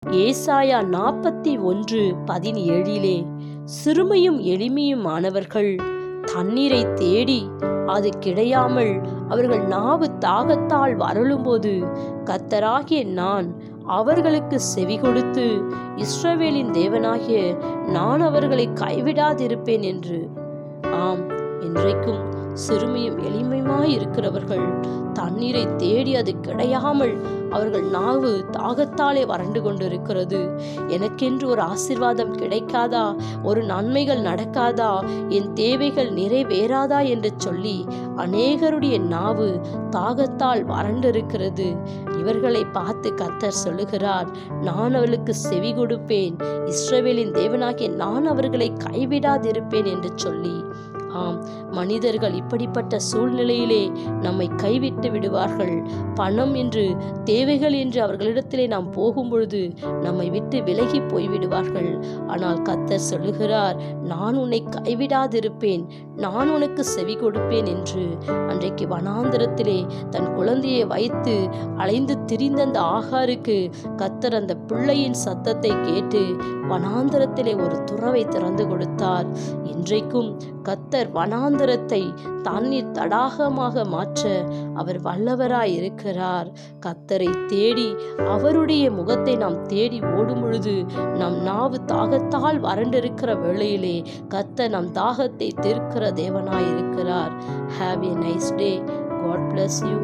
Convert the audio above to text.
ஏசாயா 41:17 சிறுமையும் எளிமையுமானவர்கள் தண்ணீரை தேடி அது கிடையாமல் அவர்கள் நாவு தாகத்தால் வறளும்போது கர்த்தராகிய நான் அவர்களுக்கு செவி கொடுத்து இஸ்ரவேலின் தேவனாகிய நான் அவர்களை கைவிடாதிருப்பேன் என்று. ஆம், இன்றைக்கும் சிறுமியும் எளிமையுமாய் இருக்கிறவர்கள் தண்ணீரை தேடி அது கிடையாமல் அவர்கள் நாவு தாகத்தாலே வறண்டு கொண்டிருக்கிறது. எனக்கென்று ஒரு ஆசீர்வாதம் கிடைக்காதா, ஒரு நன்மைகள் நடக்காதா, என் தேவைகள் நிறைவேறாதா என்று சொல்லி அநேகருடைய நாவு தாகத்தால் வறண்டிருக்கிறது. இவர்களை பார்த்து கர்த்தர் சொல்லுகிறார், நான் அவர்களுக்கு செவி கொடுப்பேன், இஸ்ரவேலின் தேவனாகிய நான் அவர்களை கைவிடாதிருப்பேன் என்று சொல்லி. ஆம், மனிதர்கள் இப்படிப்பட்ட சூழ்நிலையிலே நம்மை கைவிட்டு விடுவார்கள். பணம் என்று, தேவைகள் என்று அவர்களிடத்திலே நாம் போகும் பொழுது நம்மை விட்டு விலகி போய்விடுவார்கள். ஆனால் கர்த்தர் சொல்லுகிறார், நான் உன்னை கைவிடாதிருப்பேன், நான் உனக்கு செவி கொடுப்பேன் என்று. அன்றைக்கு வனாந்திரத்திலே தன் குழந்தையை வைத்து அலைந்து திரிந்த அந்த ஆகாருக்கு கர்த்தர் அந்த பிள்ளையின் சத்தத்தை கேட்டு வனாந்திரத்திலே ஒரு துறவை திறந்து கொடுத்தார். இன்றைக்கும் கர்த்தர் வனாந்திரத்தை தண்ணீர் தடாகமாக மாற்ற அவர் வல்லவராய் இருக்கிறார். கர்த்தரை தேடி அவருடைய முகத்தை நாம் தேடி ஓடும் பொழுது நம் நாவு தாகத்தால் வறண்டிருக்கிற வேளையிலே கர்த்தர் நம் தாகத்தை தீர்க்கிற தேவனாய் இருக்கிறார். Have a nice day. God bless you.